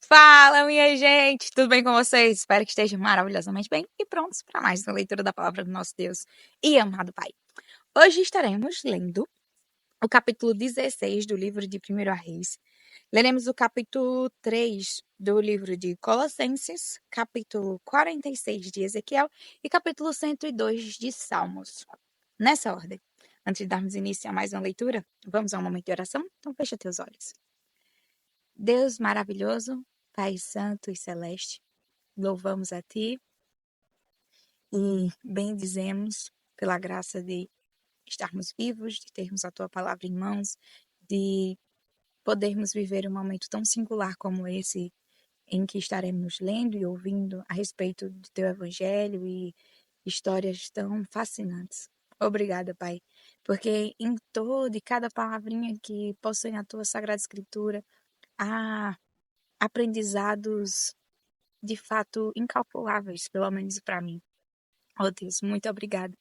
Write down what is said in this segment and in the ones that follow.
Fala, minha gente! Tudo bem com vocês? Espero que estejam maravilhosamente bem e prontos para mais uma leitura da palavra do nosso Deus e amado Pai. Hoje estaremos lendo o capítulo 16 do livro de 1 Reis. Leremos o capítulo 3 do livro de Colossenses, capítulo 46 de Ezequiel e capítulo 102 de Salmos. Nessa ordem. Antes de darmos início a mais uma leitura, vamos a um momento de oração? Então fecha teus olhos. Deus maravilhoso, Pai santo e celeste, louvamos a Ti e bendizemos pela graça de estarmos vivos, de termos a Tua palavra em mãos, de podermos viver um momento tão singular como esse, em que estaremos lendo e ouvindo a respeito do Teu Evangelho e histórias tão fascinantes. Obrigada, Pai, porque em toda e cada palavrinha que possui na Tua Sagrada Escritura há aprendizados de fato incalculáveis, pelo menos para mim. Ó Deus, muito obrigada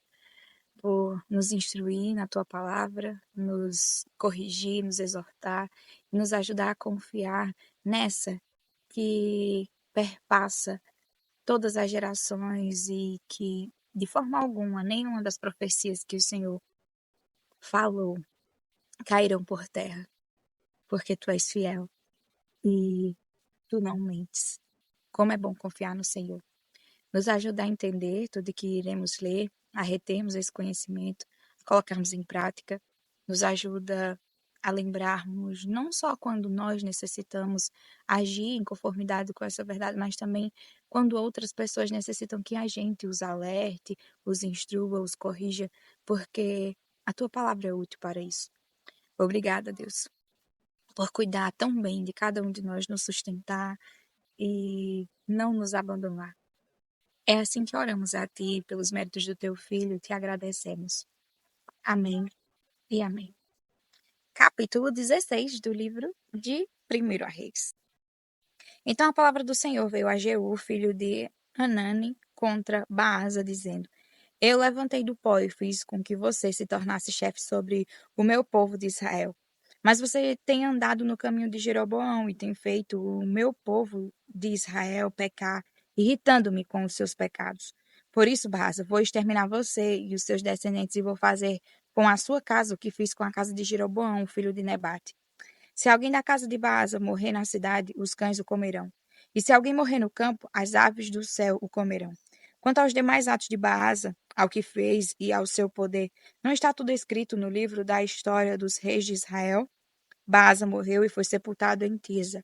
por nos instruir na tua palavra, nos corrigir, nos exortar, e nos ajudar a confiar nessa que perpassa todas as gerações e que, de forma alguma, nenhuma das profecias que o Senhor falou cairão por terra, porque tu és fiel e tu não mentes. Como é bom confiar no Senhor. Nos ajuda a entender tudo que iremos ler, a retermos esse conhecimento, a colocarmos em prática, nos ajuda a lembrarmos não só quando nós necessitamos agir em conformidade com essa verdade, mas também quando outras pessoas necessitam que a gente os alerte, os instrua, os corrija, porque a tua palavra é útil para isso. Obrigada, Deus, por cuidar tão bem de cada um de nós, nos sustentar e não nos abandonar. É assim que oramos a Ti, pelos méritos do Teu Filho, te agradecemos. Amém e amém. Capítulo 16 do livro de 1 Reis. Então a palavra do Senhor veio a Jeú, filho de Hanani, contra Baasa, dizendo: Eu levantei do pó e fiz com que você se tornasse chefe sobre o meu povo de Israel. Mas você tem andado no caminho de Jeroboão e tem feito o meu povo de Israel pecar, irritando-me com os seus pecados. Por isso, Baasa, vou exterminar você e os seus descendentes e vou fazer com a sua casa o que fiz com a casa de Jeroboão, filho de Nebate. Se alguém da casa de Baasa morrer na cidade, os cães o comerão. E se alguém morrer no campo, as aves do céu o comerão. Quanto aos demais atos de Baasa, ao que fez e ao seu poder, não está tudo escrito no livro da história dos reis de Israel? Baasa morreu e foi sepultado em Tisa.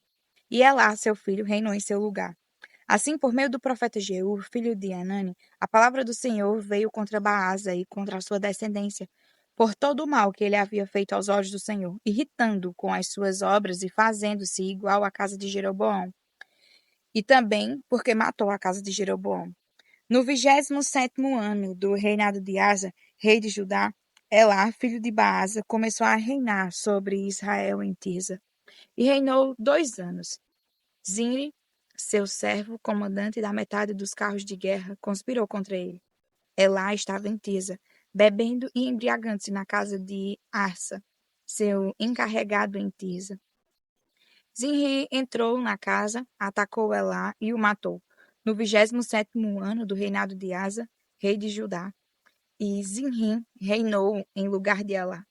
E Elá, seu filho, reinou em seu lugar. Assim, por meio do profeta Jeú, filho de Hanani, a palavra do Senhor veio contra Baasa e contra a sua descendência, por todo o mal que ele havia feito aos olhos do Senhor, irritando com as suas obras e fazendo-se igual à casa de Jeroboão. E também porque matou a casa de Jeroboão. No 27º ano do reinado de Asa, rei de Judá, Elá, filho de Baasa, começou a reinar sobre Israel em Tirza, e reinou 2 anos. Zimri, seu servo, comandante da metade dos carros de guerra, conspirou contra ele. Elá estava em Tirza, bebendo e embriagando-se na casa de Arsa, seu encarregado em Tirza. Zimri entrou na casa, atacou Elá e o matou, no 27º ano do reinado de Asa, rei de Judá. E Zimri reinou em lugar de Elá.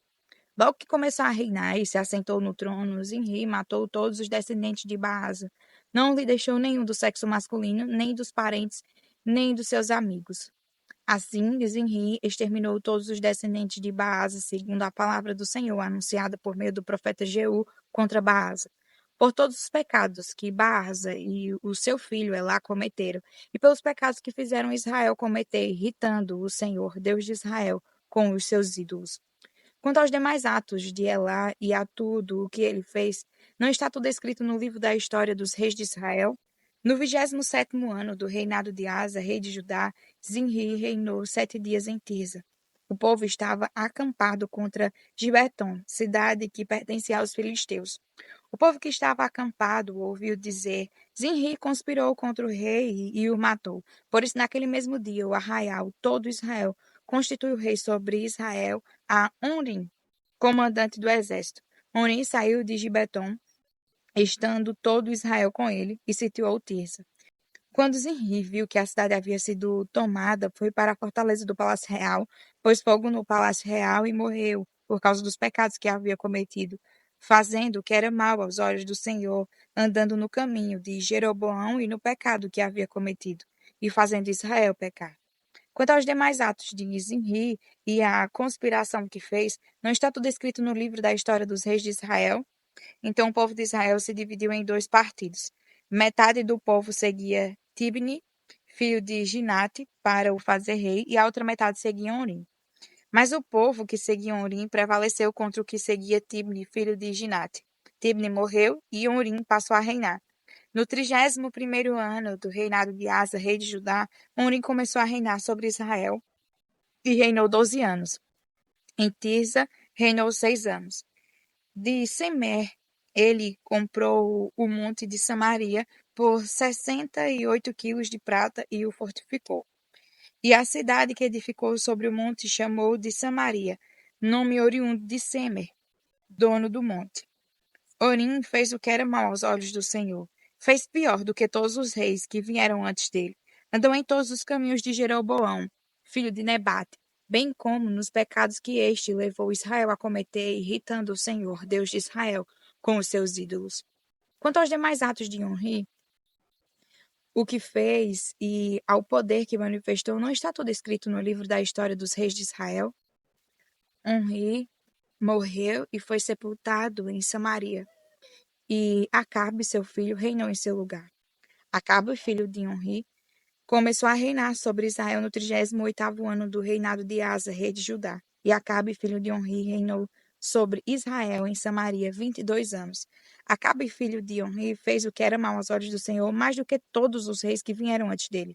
Logo que começou a reinar e se assentou no trono, Zimri matou todos os descendentes de Baasa. Não lhe deixou nenhum do sexo masculino, nem dos parentes, nem dos seus amigos. Assim, Zimri exterminou todos os descendentes de Baasa, segundo a palavra do Senhor, anunciada por meio do profeta Jeú contra Baasa, por todos os pecados que Baasa e o seu filho Elá cometeram, e pelos pecados que fizeram Israel cometer, irritando o Senhor, Deus de Israel, com os seus ídolos. Quanto aos demais atos de Elá e a tudo o que ele fez, não está tudo escrito no livro da história dos reis de Israel? No 27º ano do reinado de Asa, rei de Judá, Zimri reinou 7 dias em Tirza. O povo estava acampado contra Gibeton, cidade que pertencia aos filisteus. O povo que estava acampado ouviu dizer: Zimri conspirou contra o rei e o matou. Por isso, naquele mesmo dia, o arraial, todo Israel, constituiu rei sobre Israel a Onrim, comandante do exército. Onrim saiu de Gibeton estando todo Israel com ele, e sitiou Tirsa. Quando Zinri viu que a cidade havia sido tomada, foi para a fortaleza do palácio real, pôs fogo no palácio real e morreu, por causa dos pecados que havia cometido, fazendo o que era mal aos olhos do Senhor, andando no caminho de Jeroboão e no pecado que havia cometido, e fazendo Israel pecar. Quanto aos demais atos de Zinri e a conspiração que fez, não está tudo escrito no livro da história dos reis de Israel? Então o povo de Israel se dividiu em dois partidos. Metade do povo seguia Tibni, filho de Ginate, para o fazer rei, e a outra metade seguia Orim. Mas o povo que seguia Orim prevaleceu contra o que seguia Tibni, filho de Ginate. Tibni morreu e Orim passou a reinar. No 31º ano do reinado de Asa, rei de Judá, Orim começou a reinar sobre Israel e reinou 12 anos. Em Tirza, reinou 6 anos. De Semer, ele comprou o monte de Samaria por 68 quilos de prata e o fortificou. E a cidade que edificou sobre o monte chamou de Samaria, nome oriundo de Semer, dono do monte. Orim fez o que era mau aos olhos do Senhor. Fez pior do que todos os reis que vieram antes dele. Andou em todos os caminhos de Jeroboão, filho de Nebate, bem como nos pecados que este levou Israel a cometer, irritando o Senhor, Deus de Israel, com os seus ídolos. Quanto aos demais atos de Onri, o que fez e ao poder que manifestou, não está tudo escrito no livro da história dos reis de Israel? Onri morreu e foi sepultado em Samaria. E Acabe, seu filho, reinou em seu lugar. Acabe, filho de Onri, começou a reinar sobre Israel no 38º ano do reinado de Asa, rei de Judá. E Acabe, filho de Onri, reinou sobre Israel em Samaria 22 anos. Acabe, filho de Onri, fez o que era mal aos olhos do Senhor, mais do que todos os reis que vieram antes dele.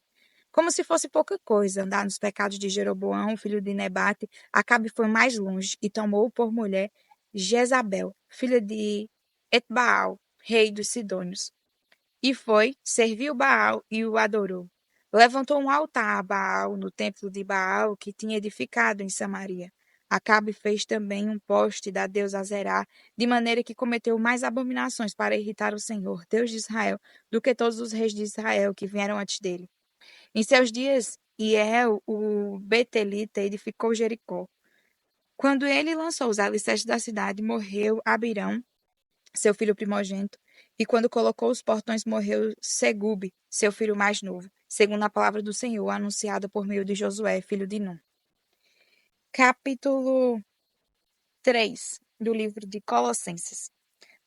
Como se fosse pouca coisa andar nos pecados de Jeroboão, filho de Nebate, Acabe foi mais longe e tomou por mulher Jezabel, filha de Etbaal, rei dos Sidônios. E foi, serviu Baal e o adorou. Levantou um altar a Baal no templo de Baal que tinha edificado em Samaria. Acabe fez também um poste da deusa Azerá, de maneira que cometeu mais abominações para irritar o Senhor, Deus de Israel, do que todos os reis de Israel que vieram antes dele. Em seus dias, Iel, o Betelita, edificou Jericó. Quando ele lançou os alicerces da cidade, morreu Abirão, seu filho primogênito, e quando colocou os portões, morreu Segube, seu filho mais novo, segundo a palavra do Senhor, anunciada por meio de Josué, filho de Nun. Capítulo 3 do livro de Colossenses.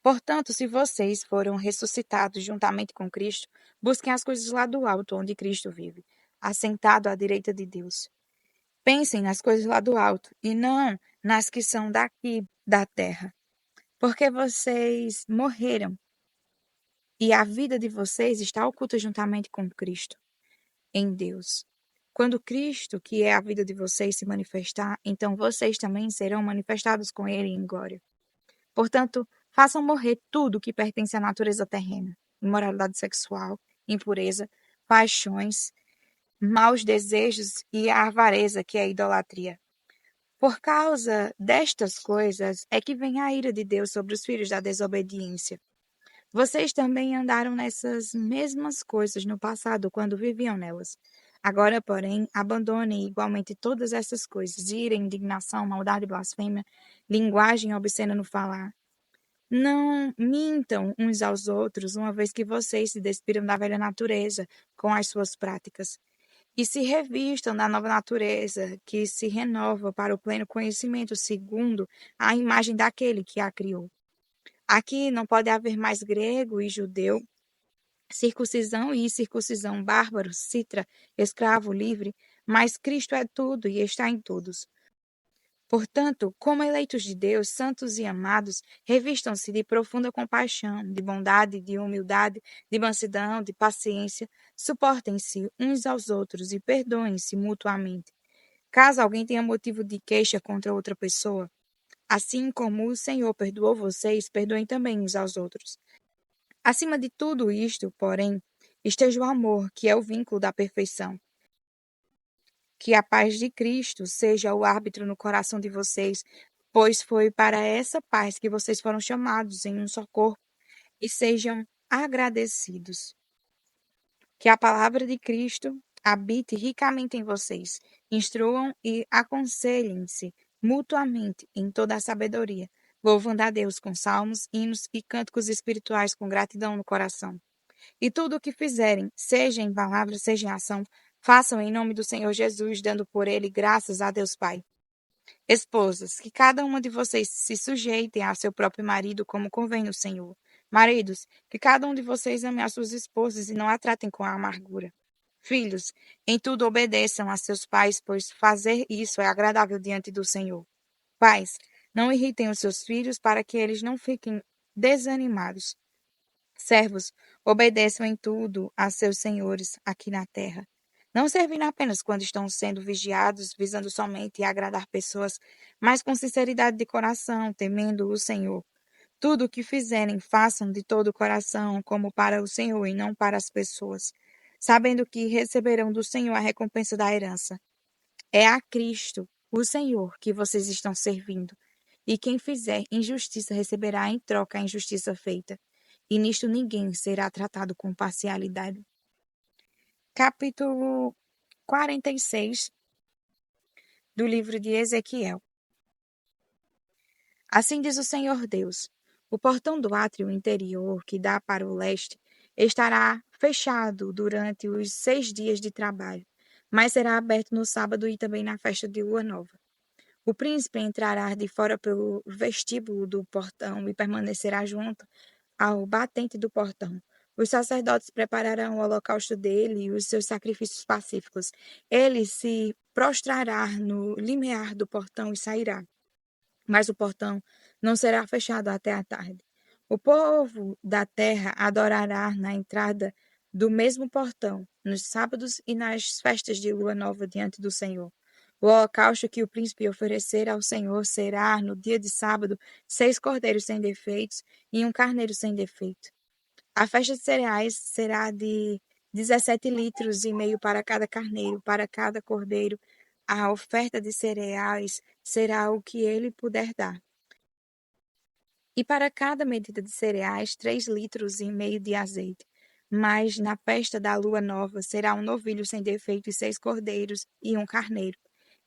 Portanto, se vocês foram ressuscitados juntamente com Cristo, busquem as coisas lá do alto, onde Cristo vive, assentado à direita de Deus. Pensem nas coisas lá do alto, e não nas que são daqui, da terra. Porque vocês morreram, e a vida de vocês está oculta juntamente com Cristo, em Deus. Quando Cristo, que é a vida de vocês, se manifestar, então vocês também serão manifestados com Ele em glória. Portanto, façam morrer tudo que pertence à natureza terrena: imoralidade sexual, impureza, paixões, maus desejos e a avareza, que é a idolatria. Por causa destas coisas é que vem a ira de Deus sobre os filhos da desobediência. Vocês também andaram nessas mesmas coisas no passado, quando viviam nelas. Agora, porém, abandonem igualmente todas essas coisas: ira, indignação, maldade, blasfêmia, linguagem obscena no falar. Não mintam uns aos outros, uma vez que vocês se despiram da velha natureza com as suas práticas, e se revistam da nova natureza, que se renova para o pleno conhecimento, segundo a imagem daquele que a criou. Aqui não pode haver mais grego e judeu, circuncisão e incircuncisão, bárbaro, citra, escravo, livre, mas Cristo é tudo e está em todos. Portanto, como eleitos de Deus, santos e amados, revistam-se de profunda compaixão, de bondade, de humildade, de mansidão, de paciência, suportem-se uns aos outros e perdoem-se mutuamente. Caso alguém tenha motivo de queixa contra outra pessoa, assim como o Senhor perdoou vocês, perdoem também uns aos outros. Acima de tudo isto, porém, esteja o amor, que é o vínculo da perfeição. Que a paz de Cristo seja o árbitro no coração de vocês, pois foi para essa paz que vocês foram chamados em um só corpo, e sejam agradecidos. Que a palavra de Cristo habite ricamente em vocês. Instruam e aconselhem-se mutuamente em toda a sabedoria, louvando a Deus com salmos, hinos e cânticos espirituais com gratidão no coração. E tudo o que fizerem, seja em palavra, seja em ação, façam em nome do Senhor Jesus, dando por ele graças a Deus Pai. Esposas, que cada uma de vocês se sujeitem a seu próprio marido como convém no Senhor. Maridos, que cada um de vocês ame as suas esposas e não a tratem com amargura. Filhos, em tudo obedeçam a seus pais, pois fazer isso é agradável diante do Senhor. Pais, não irritem os seus filhos para que eles não fiquem desanimados. Servos, obedeçam em tudo a seus senhores aqui na terra, não servindo apenas quando estão sendo vigiados, visando somente agradar pessoas, mas com sinceridade de coração, temendo o Senhor. Tudo o que fizerem, façam de todo o coração, como para o Senhor e não para as pessoas, sabendo que receberão do Senhor a recompensa da herança. É a Cristo, o Senhor, que vocês estão servindo. E quem fizer injustiça receberá em troca a injustiça feita. E nisto ninguém será tratado com parcialidade. Capítulo 46 do livro de Ezequiel. Assim diz o Senhor Deus: o portão do átrio interior, que dá para o leste, estará fechado durante os 6 dias de trabalho, mas será aberto no sábado e também na festa de lua nova. O príncipe entrará de fora pelo vestíbulo do portão e permanecerá junto ao batente do portão. Os sacerdotes prepararão o holocausto dele e os seus sacrifícios pacíficos. Ele se prostrará no limiar do portão e sairá, mas o portão não será fechado até a tarde. O povo da terra adorará na entrada do mesmo portão, nos sábados e nas festas de lua nova diante do Senhor. O holocausto que o príncipe oferecer ao Senhor será, no dia de sábado, 6 cordeiros sem defeitos e um carneiro sem defeito. A festa de cereais será de 17,5 litros para cada carneiro, para cada cordeiro. A oferta de cereais será o que ele puder dar. E para cada medida de cereais, 3,5 litros de azeite. Mas na festa da lua nova será um novilho sem defeito e 6 cordeiros e um carneiro.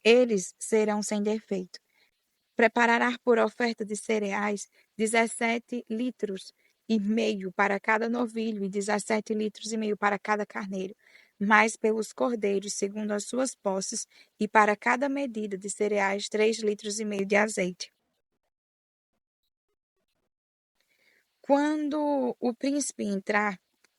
Eles serão sem defeito. Preparará por oferta de cereais 17,5 litros para cada novilho e 17,5 litros para cada carneiro, mas pelos cordeiros, segundo as suas posses, e para cada medida de cereais 3,5 litros de azeite. Quando o príncipe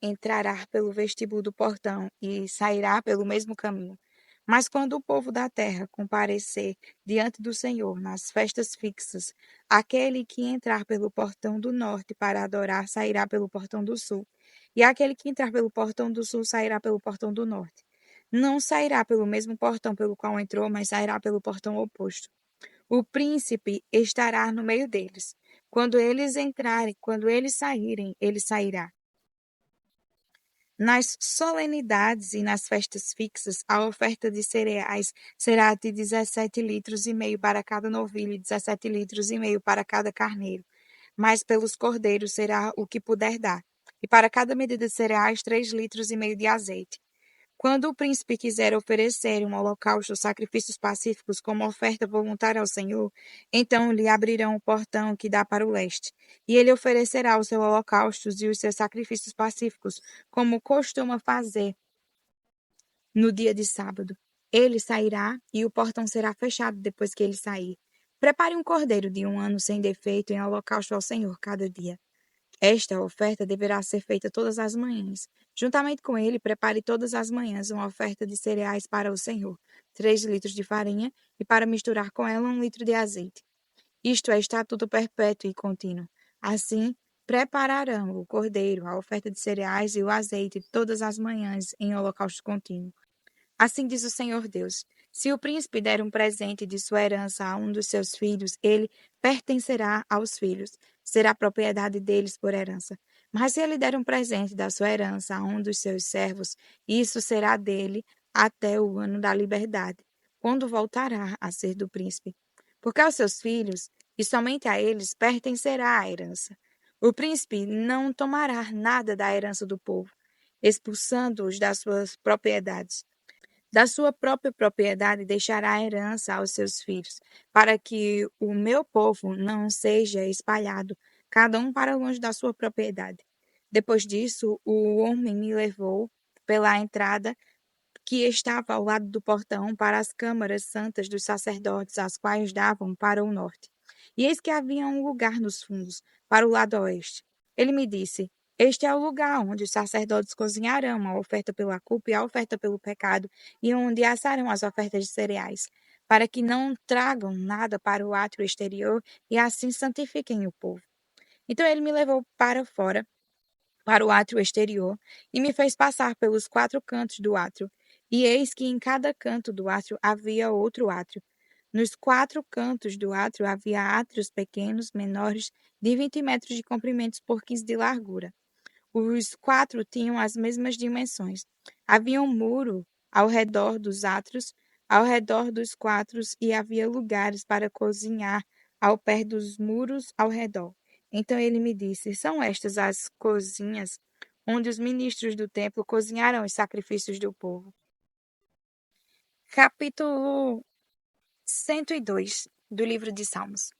entrará pelo vestíbulo do portão e sairá pelo mesmo caminho. Mas quando o povo da terra comparecer diante do Senhor nas festas fixas, aquele que entrar pelo portão do norte para adorar sairá pelo portão do sul, e aquele que entrar pelo portão do sul sairá pelo portão do norte. Não sairá pelo mesmo portão pelo qual entrou, mas sairá pelo portão oposto. O príncipe estará no meio deles. Quando eles entrarem, quando eles saírem, ele sairá. Nas solenidades e nas festas fixas, a oferta de cereais será de 17,5 litros para cada novilho e 17,5 litros para cada carneiro. Mas pelos cordeiros será o que puder dar. E para cada medida de cereais, 3,5 litros de azeite. Quando o príncipe quiser oferecer um holocausto ou sacrifícios pacíficos como oferta voluntária ao Senhor, então lhe abrirão o portão que dá para o leste, e ele oferecerá os seus holocaustos e os seus sacrifícios pacíficos, como costuma fazer no dia de sábado. Ele sairá e o portão será fechado depois que ele sair. Prepare um cordeiro de 1 ano sem defeito em holocausto ao Senhor cada dia. Esta oferta deverá ser feita todas as manhãs. Juntamente com ele, prepare todas as manhãs uma oferta de cereais para o Senhor, 3 litros de farinha, e para misturar com ela 1 litro de azeite. Isto é estatuto perpétuo e contínuo. Assim, prepararão o cordeiro, a oferta de cereais e o azeite todas as manhãs em holocausto contínuo. Assim diz o Senhor Deus: se o príncipe der um presente de sua herança a um dos seus filhos, ele pertencerá aos filhos, será propriedade deles por herança. Mas se ele der um presente da sua herança a um dos seus servos, isso será dele até o ano da liberdade, quando voltará a ser do príncipe. Porque aos seus filhos, e somente a eles, pertencerá a herança. O príncipe não tomará nada da herança do povo, expulsando-os das suas propriedades. Da sua própria propriedade deixará a herança aos seus filhos, para que o meu povo não seja espalhado, cada um para longe da sua propriedade. Depois disso, o homem me levou pela entrada que estava ao lado do portão para as câmaras santas dos sacerdotes, as quais davam para o norte. E eis que havia um lugar nos fundos, para o lado oeste. Ele me disse: Este é o lugar onde os sacerdotes cozinharão a oferta pela culpa e a oferta pelo pecado, e onde assarão as ofertas de cereais, para que não tragam nada para o átrio exterior e assim santifiquem o povo. Então ele me levou para fora, para o átrio exterior, e me fez passar pelos 4 cantos do átrio. E eis que em cada canto do átrio havia outro átrio. Nos 4 cantos do átrio havia átrios pequenos, menores, de 20 metros de comprimento por 15 de largura. Os 4 tinham as mesmas dimensões. Havia um muro ao redor dos átrios, ao redor dos 4, e havia lugares para cozinhar ao pé dos muros ao redor. Então ele me disse: São estas as cozinhas onde os ministros do templo cozinharam os sacrifícios do povo. Capítulo 102 do livro de Salmos.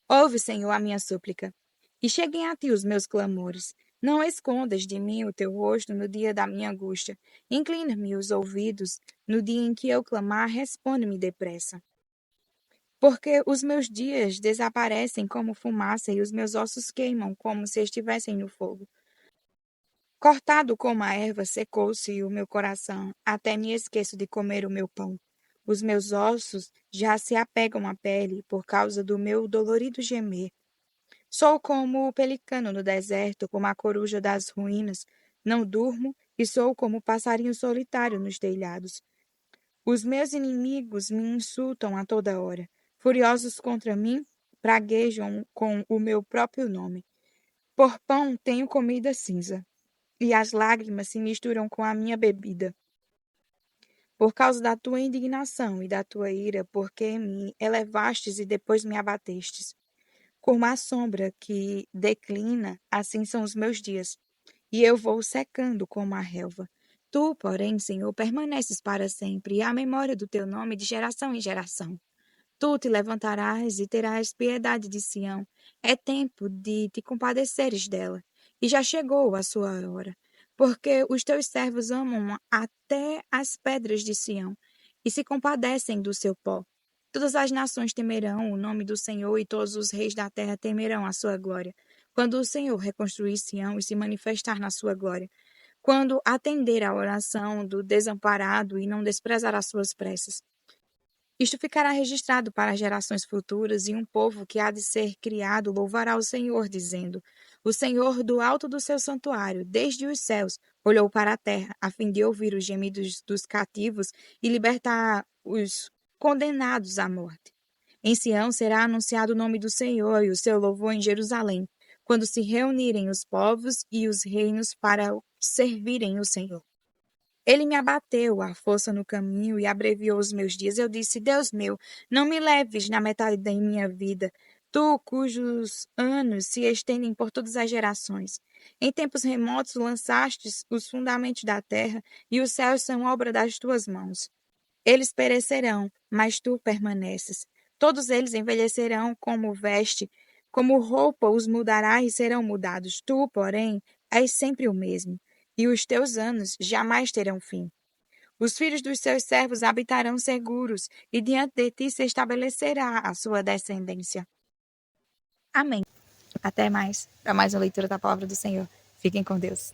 Ouve, Senhor, a minha súplica, e cheguem a ti os meus clamores. Não escondas de mim o teu rosto no dia da minha angústia. Inclina-me os ouvidos. No dia em que eu clamar, responde-me depressa. Porque os meus dias desaparecem como fumaça e os meus ossos queimam como se estivessem no fogo. Cortado como a erva, secou-se o meu coração, até me esqueço de comer o meu pão. Os meus ossos já se apegam à pele por causa do meu dolorido gemer. Sou como o pelicano no deserto, como a coruja das ruínas. Não durmo e sou como o passarinho solitário nos telhados. Os meus inimigos me insultam a toda hora. Furiosos contra mim, praguejam com o meu próprio nome. Por pão tenho comida cinza, e as lágrimas se misturam com a minha bebida. Por causa da tua indignação e da tua ira, porque me elevastes e depois me abatestes. Como a sombra que declina, assim são os meus dias, e eu vou secando como a relva. Tu, porém, Senhor, permaneces para sempre, e a memória do teu nome de geração em geração. Tu te levantarás e terás piedade de Sião. É tempo de te compadeceres dela, e já chegou a sua hora. Porque os teus servos amam até as pedras de Sião, e se compadecem do seu pó. Todas as nações temerão o nome do Senhor, e todos os reis da terra temerão a sua glória. Quando o Senhor reconstruir Sião e se manifestar na sua glória, quando atender à oração do desamparado e não desprezar as suas preces. Isto ficará registrado para gerações futuras, e um povo que há de ser criado louvará o Senhor, dizendo: O Senhor, do alto do seu santuário, desde os céus, olhou para a terra, a fim de ouvir os gemidos dos cativos e libertar os condenados à morte. Em Sião será anunciado o nome do Senhor e o seu louvor em Jerusalém, quando se reunirem os povos e os reinos para servirem o Senhor. Ele me abateu à força no caminho e abreviou os meus dias. Eu disse: Deus meu, não me leves na metade da minha vida, tu cujos anos se estendem por todas as gerações. Em tempos remotos lançastes os fundamentos da terra, e os céus são obra das tuas mãos. Eles perecerão, mas tu permaneces. Todos eles envelhecerão como veste, como roupa os mudará e serão mudados. Tu, porém, és sempre o mesmo, e os teus anos jamais terão fim. Os filhos dos seus servos habitarão seguros, e diante de ti se estabelecerá a sua descendência. Amém. Até mais, para mais uma leitura da palavra do Senhor. Fiquem com Deus.